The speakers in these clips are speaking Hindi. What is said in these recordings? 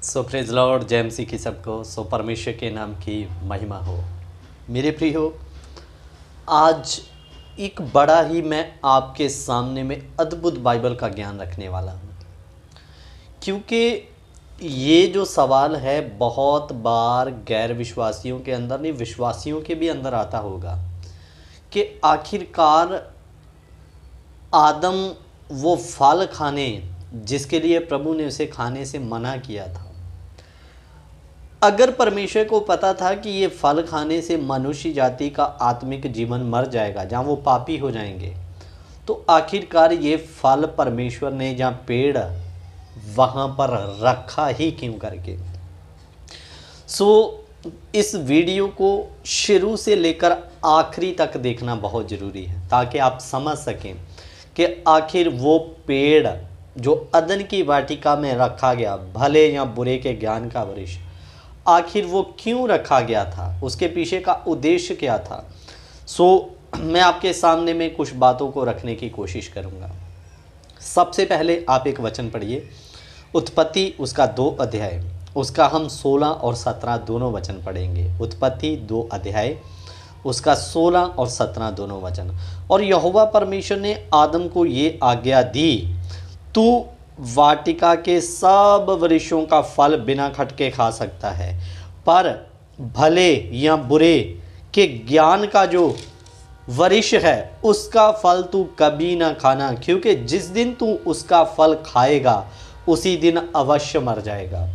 सो प्रेज लॉर्ड, जय मसीह की सबको। सो परमेश्वर के नाम की महिमा हो। मेरे प्रियो, आज एक बड़ा ही मैं आपके सामने में अद्भुत बाइबल का ज्ञान रखने वाला हूँ, क्योंकि ये जो सवाल है बहुत बार गैर विश्वासियों के अंदर नहीं, विश्वासियों के भी अंदर आता होगा कि आखिरकार आदम वो फल खाने जिसके लिए प्रभु ने उसे खाने से मना किया था, अगर परमेश्वर को पता था कि ये फल खाने से मनुष्य जाति का आत्मिक जीवन मर जाएगा, जहाँ वो पापी हो जाएंगे, तो आखिरकार ये फल परमेश्वर ने जहाँ पेड़ वहाँ पर रखा ही क्यों करके। इस वीडियो को शुरू से लेकर आखिरी तक देखना बहुत ज़रूरी है, ताकि आप समझ सकें कि आखिर वो पेड़ जो अदन की वाटिका में रखा गया, भले या बुरे के ज्ञान का वृक्ष, आखिर वो क्यों रखा गया था, उसके पीछे का उद्देश्य क्या था। मैं आपके सामने में कुछ बातों को रखने की कोशिश करूँगा। सबसे पहले आप एक वचन पढ़िए, उत्पत्ति उसका 2 अध्याय, उसका हम 16 और 17 दोनों वचन पढ़ेंगे। उत्पत्ति 2 अध्याय, उसका 16 और 17 दोनों वचन। और यहोवा परमेश्वर ने आदम को ये आज्ञा दी, तू वाटिका के सब वृक्षों का फल बिना खटके खा सकता है, पर भले या बुरे के ज्ञान का जो वृक्ष है उसका फल तू कभी ना खाना, क्योंकि जिस दिन तू उसका फल खाएगा उसी दिन अवश्य मर जाएगा।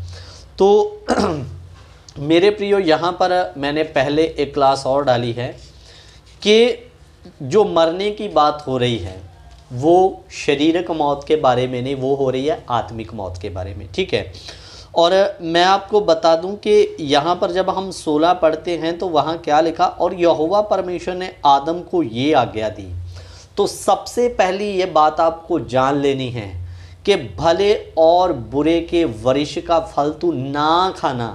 तो मेरे प्रियो, यहाँ पर मैंने पहले एक क्लास और डाली है कि जो मरने की बात हो रही है वो शारीरिक मौत के बारे में नहीं, वो हो रही है आत्मिक मौत के बारे में, ठीक है। और मैं आपको बता दूं कि यहाँ पर जब हम 16 पढ़ते हैं तो वहाँ क्या लिखा, और यहोवा परमेश्वर ने आदम को ये आज्ञा दी। तो सबसे पहली ये बात आपको जान लेनी है कि भले और बुरे के वृक्ष का फल तू ना खाना,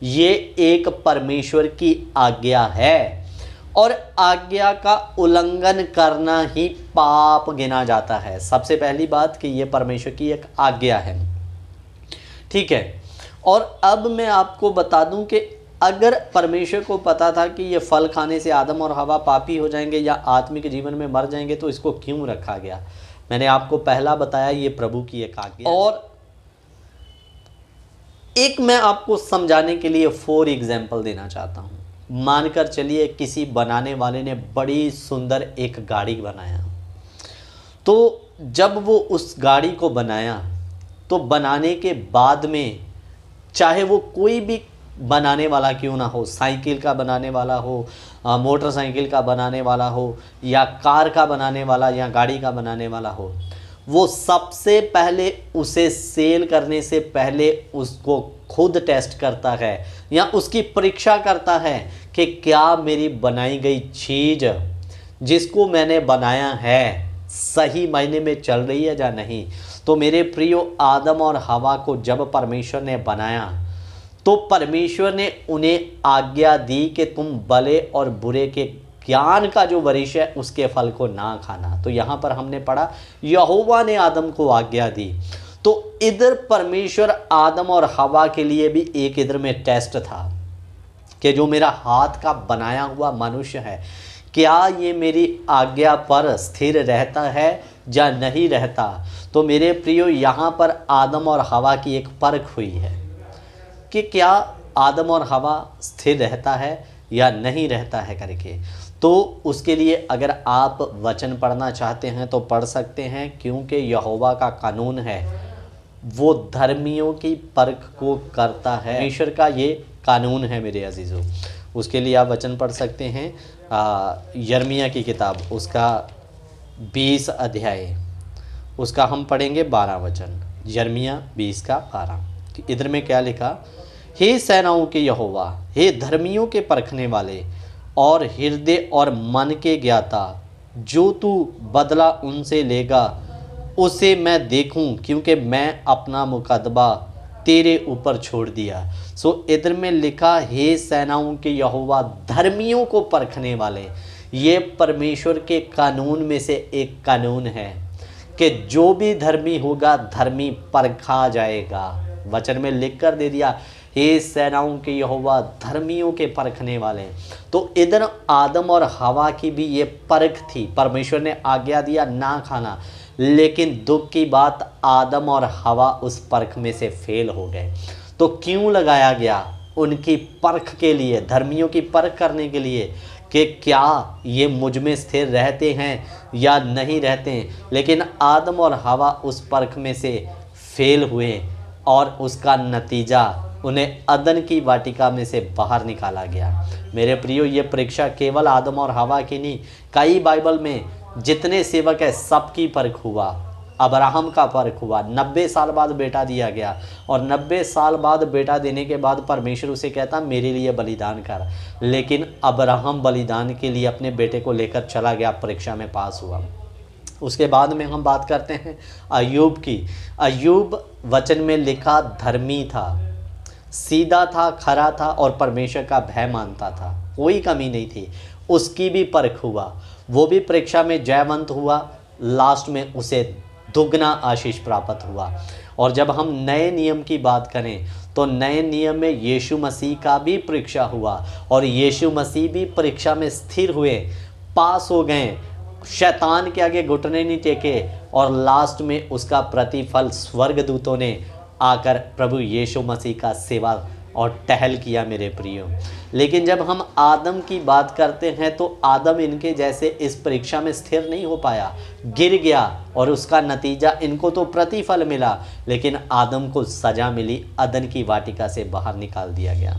ये एक परमेश्वर की आज्ञा है, और आज्ञा का उल्लंघन करना ही पाप गिना जाता है। सबसे पहली बात कि ये परमेश्वर की एक आज्ञा है, ठीक है। और अब मैं आपको बता दूं कि अगर परमेश्वर को पता था कि ये फल खाने से आदम और हवा पापी हो जाएंगे या आत्मिक जीवन में मर जाएंगे, तो इसको क्यों रखा गया। मैंने आपको पहला बताया, ये प्रभु की एक आज्ञा। और एक मैं आपको समझाने के लिए 4 एग्जाम्पल देना चाहता हूँ। मानकर चलिए किसी बनाने वाले ने बड़ी सुंदर एक गाड़ी बनाया, तो जब वो उस गाड़ी को बनाया तो बनाने के बाद में, चाहे वो कोई भी बनाने वाला क्यों ना हो, साइकिल का बनाने वाला हो, मोटरसाइकिल का बनाने वाला हो, या कार का बनाने वाला, या गाड़ी का बनाने वाला हो, वो सबसे पहले उसे सेल करने से पहले उसको खुद टेस्ट करता है या उसकी परीक्षा करता है कि क्या मेरी बनाई गई चीज़ जिसको मैंने बनाया है सही मायने में चल रही है या नहीं। तो मेरे प्रियो, आदम और हवा को जब परमेश्वर ने बनाया तो परमेश्वर ने उन्हें आज्ञा दी कि तुम भले और बुरे के ज्ञान का जो वृक्ष है उसके फल को ना खाना। तो यहाँ पर हमने पढ़ा यहोवा ने आदम को आज्ञा दी। तो इधर परमेश्वर आदम और हवा के लिए भी एक इधर में टेस्ट था कि जो मेरा हाथ का बनाया हुआ मनुष्य है, क्या ये मेरी आज्ञा पर स्थिर रहता है या नहीं रहता। तो मेरे प्रियो, यहाँ पर आदम और हवा की एक परख हुई है कि क्या आदम और हवा स्थिर रहता है या नहीं रहता है करके। तो उसके लिए अगर आप वचन पढ़ना चाहते हैं तो पढ़ सकते हैं, क्योंकि यहोवा का कानून है वो धर्मियों की परख को करता है। परमेश्वर का ये कानून है मेरे अजीज़ों। उसके लिए आप वचन पढ़ सकते हैं यिर्मयाह की किताब, उसका 20 अध्याय, उसका हम पढ़ेंगे 12 वचन। यिर्मयाह 20 का 12। इधर में क्या लिखा, हे सेनाओं के यहोवा, हे धर्मियों के परखने वाले और हृदय और मन के ज्ञाता, जो तू बदला उनसे लेगा उसे मैं देखूं, क्योंकि मैं अपना मुकदमा तेरे ऊपर छोड़ दिया। इधर में लिखा, हे सेनाओं के यहोवा, धर्मियों को परखने वाले। ये परमेश्वर के कानून में से एक कानून है कि जो भी धर्मी होगा धर्मी परखा जाएगा। वचन में लिख कर दे दिया, हे सेनाओं के यहोवा धर्मियों के परखने वाले। तो इधर आदम और हवा की भी ये परख थी, परमेश्वर ने आज्ञा दिया ना खाना, लेकिन दुख की बात आदम और हवा उस परख में से फेल हो गए। तो क्यों लगाया गया? उनकी परख के लिए, धर्मियों की परख करने के लिए कि क्या ये मुझ में स्थिर रहते हैं या नहीं रहते हैं। लेकिन आदम और हवा उस परख में से फेल हुए और उसका नतीजा उन्हें अदन की वाटिका में से बाहर निकाला गया। मेरे प्रियो, ये परीक्षा केवल आदम और हवा की नहीं, कई बाइबल में जितने सेवक है सबकी परख हुआ। अब्राहम का परख हुआ, 90 साल बाद बेटा दिया गया और 90 साल बाद बेटा देने के बाद परमेश्वर उसे कहता मेरे लिए बलिदान कर, लेकिन अब्राहम बलिदान के लिए अपने बेटे को लेकर चला गया, परीक्षा में पास हुआ। उसके बाद में हम बात करते हैं अय्यूब की। अय्यूब वचन में लिखा धर्मी था, सीधा था, खरा था और परमेश्वर का भय मानता था, कोई कमी नहीं थी। उसकी भी परख हुआ, वो भी परीक्षा में जयवंत हुआ, लास्ट में उसे दुगना आशीष प्राप्त हुआ। और जब हम नए नियम की बात करें तो नए नियम में यीशु मसीह का भी परीक्षा हुआ और यीशु मसीह भी परीक्षा में स्थिर हुए, पास हो गए, शैतान के आगे घुटने नहीं टेके और लास्ट में उसका प्रतिफल स्वर्गदूतों ने आकर प्रभु यीशु मसीह का सेवा और टहल किया मेरे प्रियो। लेकिन जब हम आदम की बात करते हैं तो आदम इनके जैसे इस परीक्षा में स्थिर नहीं हो पाया, गिर गया और उसका नतीजा इनको तो प्रतिफल मिला, लेकिन आदम को सजा मिली, अदन की वाटिका से बाहर निकाल दिया गया।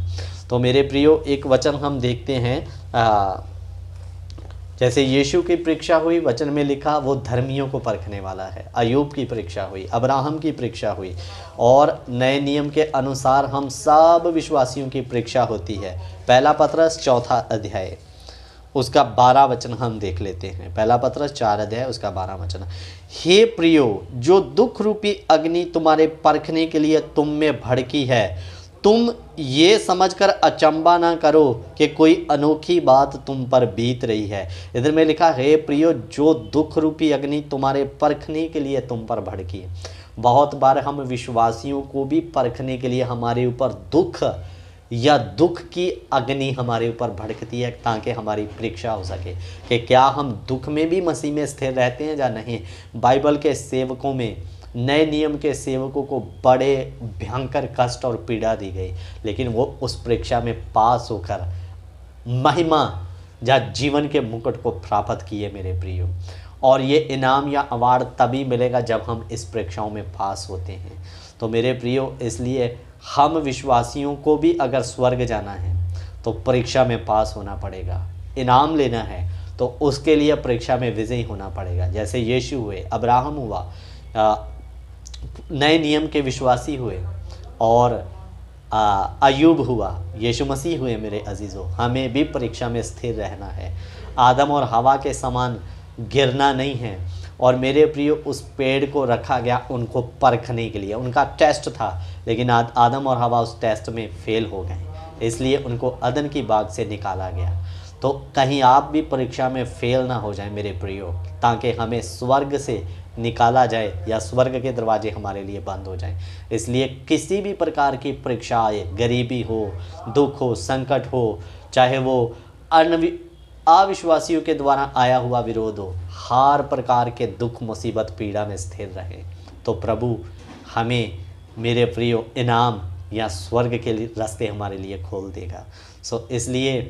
तो मेरे प्रियो, एक वचन हम देखते हैं, जैसे यीशु की परीक्षा हुई, वचन में लिखा वो धर्मियों को परखने वाला है। अय्यूब की परीक्षा हुई, अब्राहम की परीक्षा हुई और नए नियम के अनुसार हम सब विश्वासियों की परीक्षा होती है। पहला पतरस 4 अध्याय उसका 12 वचन हम देख लेते हैं। पहला पतरस 4 अध्याय उसका 12 वचन, हे प्रियो, जो दुख रूपी अग्नि तुम्हारे परखने के लिए तुम में भड़की है, तुम ये समझकर अचंबा ना करो कि कोई अनोखी बात तुम पर बीत रही है। इधर में लिखा है प्रियो, जो दुख रूपी अग्नि तुम्हारे परखने के लिए तुम पर भड़की। बहुत बार हम विश्वासियों को भी परखने के लिए हमारे ऊपर दुख या दुख की अग्नि हमारे ऊपर भड़कती है, ताकि हमारी परीक्षा हो सके कि क्या हम दुख में भी मसीह में स्थिर रहते हैं या नहीं। बाइबल के सेवकों में, नए नियम के सेवकों को बड़े भयंकर कष्ट और पीड़ा दी गई, लेकिन वो उस परीक्षा में पास होकर महिमा या जीवन के मुकुट को प्राप्त किए मेरे प्रियो। और ये इनाम या अवार्ड तभी मिलेगा जब हम इस परीक्षाओं में पास होते हैं। तो मेरे प्रियो, इसलिए हम विश्वासियों को भी अगर स्वर्ग जाना है तो परीक्षा में पास होना पड़ेगा। इनाम लेना है तो उसके लिए परीक्षा में विजयी होना पड़ेगा। जैसे यीशु हुए, अब्राहम हुआ, नए नियम के विश्वासी हुए और अय्यूब हुआ, यीशु मसीह हुए। मेरे अजीज़ों, हमें भी परीक्षा में स्थिर रहना है, आदम और हवा के समान गिरना नहीं है। और मेरे प्रियो, उस पेड़ को रखा गया उनको परखने के लिए, उनका टेस्ट था, लेकिन आदम और हवा उस टेस्ट में फेल हो गए, इसलिए उनको अदन की बाग से निकाला गया। तो कहीं आप भी परीक्षा में फेल ना हो जाएं मेरे प्रियो, ताकि हमें स्वर्ग से निकाला जाए या स्वर्ग के दरवाजे हमारे लिए बंद हो जाएं। इसलिए किसी भी प्रकार की परीक्षा आए, गरीबी हो, दुख हो, संकट हो, चाहे वो अविश्वासियों के द्वारा आया हुआ विरोध हो, हर प्रकार के दुख, मुसीबत, पीड़ा में स्थिर रहे तो प्रभु हमें मेरे प्रियो इनाम या स्वर्ग के रास्ते हमारे लिए खोल देगा। सो इसलिए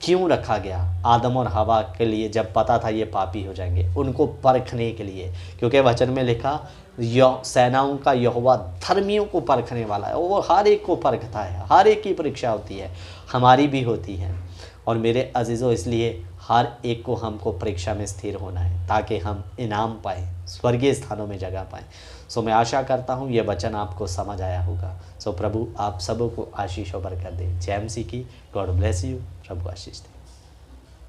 क्यों रखा गया आदम और हवा के लिए, जब पता था ये पापी हो जाएंगे, उनको परखने के लिए। क्योंकि वचन में लिखा सेनाओं का यहोवा धर्मियों को परखने वाला है, वो हर एक को परखता है, हर एक की परीक्षा होती है, हमारी भी होती है। और मेरे अजीज़ों, इसलिए हर एक को हमको परीक्षा में स्थिर होना है ताकि हम इनाम पाएँ, स्वर्गीय स्थानों में जगह पाएँ। सो मैं आशा करता हूँ ये वचन आपको समझ आया होगा। सो प्रभु आप सबों को आशीष और बरकत दे। जय मसीह की। God bless you. Prabhu Ashish they.